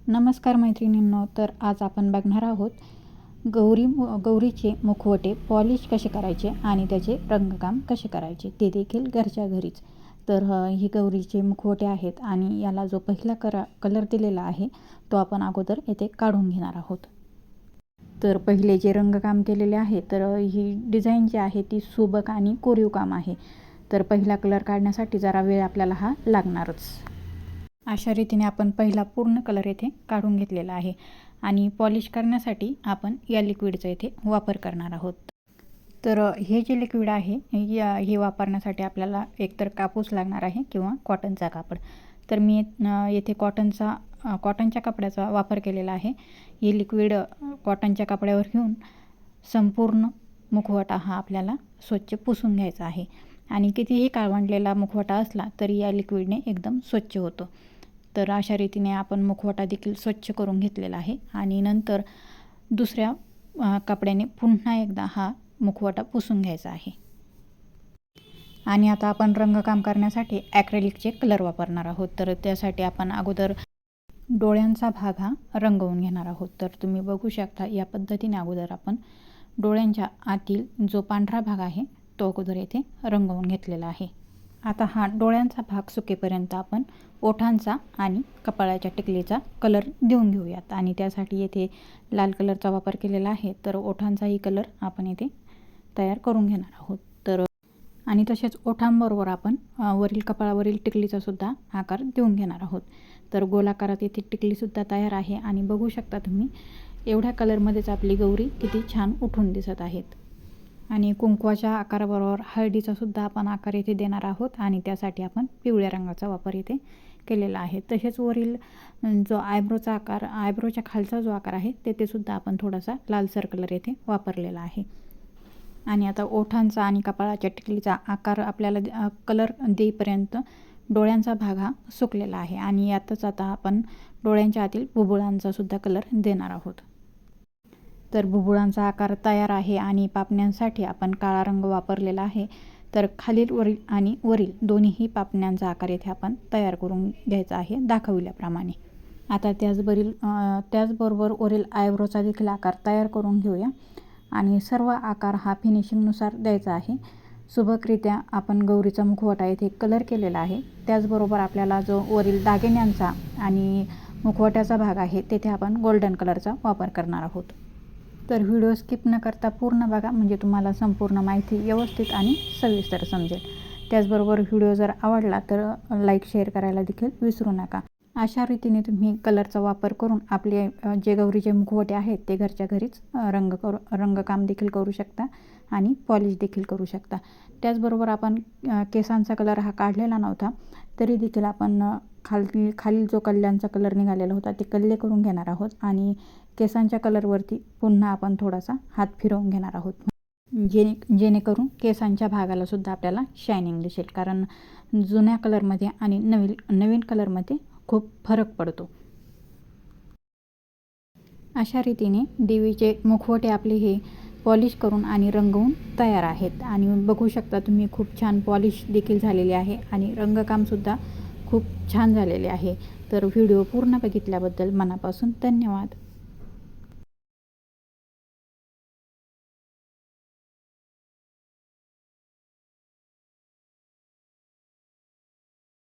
नमस्कार मैत्रिणींनो, तर आज आपण बघणार आहोत गौरीचे मुखवटे पॉलिश कसे करायचे आणि त्याचे रंगकाम कसे करायचे, ते देखील घरच्या घरीच. तर ही गौरीचे मुखवटे आहेत आणि याला जो पहिला कलर दिलेला आहे तो आपण अगोदर येथे काढून घेणार आहोत. तर पहिले जे रंगकाम केलेले आहे तर ही डिझाईन जी आहे ती सुबक आणि कोरीव काम आहे. तर पहिला कलर काढण्यासाठी जरा वेळ आपल्याला हा लागणारच. अशा रीतीने आपण पहिला पूर्ण कलर येथे काढून घेतलेला आहे आणि पॉलिश करण्यासाठी आपण या लिक्विडचा इथे वापर करणार आहोत. तर हे जे लिक्विड आहे हे वापरण्यासाठी आपल्याला एकतर कापूस लागणार आहे किंवा कॉटनचा कापड. तर मी येथे कॉटनच्या कपड्याचा वापर केलेला आहे. हे लिक्विड कॉटनच्या कपड्यावर घेऊन संपूर्ण मुखवटा हा आपल्याला स्वच्छ पुसून घ्यायचा आहे आणि कितीही काळवंडलेला मुखवटा असला तरी या लिक्विडने एकदम स्वच्छ होतो. तर अशा रीतीने आपण मुखवटा देखील स्वच्छ करून घेतलेला आहे आणि नंतर दुसऱ्या कपड्याने पुन्हा एकदा हा मुखवटा पुसून घ्यायचा आहे. आणि आता आपण रंगकाम करण्यासाठी ॲक्रेलिकचे कलर वापरणार आहोत. तर त्यासाठी आपण अगोदर डोळ्यांचा भाग हा रंगवून घेणार आहोत. तर तुम्ही बघू शकता या पद्धतीने अगोदर आपण डोळ्यांच्या आतील जो पांढरा भाग आहे तो अगोदर येथे रंगवून घेतलेला आहे. आता हा डोळ्यांचा भाग सुकेपर्यंत आपण ओठांचा आणि कपाळाच्या टिकलीचा कलर देऊन घेऊयात आणि त्यासाठी येथे लाल कलरचा वापर केलेला आहे. तर ओठांचाही कलर आपण येथे तयार करून घेणार आहोत. तर आणि तसेच ओठांबरोबर आपण वरील कपाळावरील टिकलीचा सुद्धा आकार देऊन घेणार आहोत. तर गोलाकारात येथे टिकलीसुद्धा तयार आहे आणि बघू शकता तुम्ही एवढ्या कलरमध्येच आपली गौरी किती छान उठून दिसत आहेत. आणि कुंकवाच्या आकाराबरोबर हळदीचा सुद्धा आपण आकार येथे देणार आहोत आणि त्यासाठी आपण पिवळ्या रंगाचा वापर येथे केलेला आहे. तसेच वरील जो आयब्रोच्या खालचा जो आकार आहे तेथे सुद्धा आपण थोडासा लालसर कलर येथे वापरलेला आहे. आणि आता ओठांचा आणि कपाळाच्या टिकलीचा आकार आपल्याला कलर देईपर्यंत डोळ्यांचा भाग हा सुकलेला आहे आणि यातच आता आपण डोळ्यांच्या आतील बुबुळांचा सुद्धा कलर देणार आहोत. तर बुबुळांचा आकार तयार आहे आणि पापण्यांसाठी आपण काळा रंग वापरलेला आहे. तर खालील वरील दोन्हीही पापण्यांचा आकार येथे आपण तयार करून घ्यायचा आहे दाखविल्याप्रमाणे. आता त्याचबरोबर वरील आयब्रोचा देखील आकार तयार करून घेऊया आणि सर्व आकार हा फिनिशिंगनुसार द्यायचा आहे. सुबकरित्या आपण गौरीचा मुखवटा येथे कलर केलेला आहे. त्याचबरोबर आपल्याला जो वरील दागिन्यांचा आणि मुखवट्याचा भाग आहे तेथे आपण गोल्डन कलरचा वापर करणार आहोत. तर व्हिडिओ स्किप न करता पूर्ण बघा, म्हणजे तुम्हाला संपूर्ण माहिती व्यवस्थित आणि सविस्तर समजेल. त्याचबरोबर व्हिडिओ जर आवडला तर लाईक शेअर करायला देखील विसरू नका. अशा रीतीने तुम्ही कलरचा वापर करून आपले जे गौरीचे मुखवटे आहेत ते घरच्या घरीच रंगकाम देखील करू शकता आणि पॉलिश देखील करू शकता. त्याचबरोबर आपण केसांचा कलर हा काढलेला नव्हता तरी देखील आपण खाली जो कल्ल्यांचा कलर निघालेला होता ते कल्ले करून घेणार आहोत आणि केसांच्या कलरवरती पुन्हा आपण थोडासा हात फिरवून घेणार आहोत, जेणेकरून केसांच्या भागाला सुद्धा आपल्याला शायनिंग दिसेल. कारण जुन्या कलरमध्ये आणि नवीन कलरमध्ये खूप फरक पडतो. अशा रीतीने देवीचे मुखवटे आपले हे पॉलिश करून आणि रंगवून तयार आहेत आणि बघू शकता तुम्ही खूप छान पॉलिश देखील झालेले आहे आणि रंगकामसुद्धा खूप छान झालेले आहे. तर व्हिडिओ पूर्ण बघितल्याबद्दल मनापासून धन्यवाद.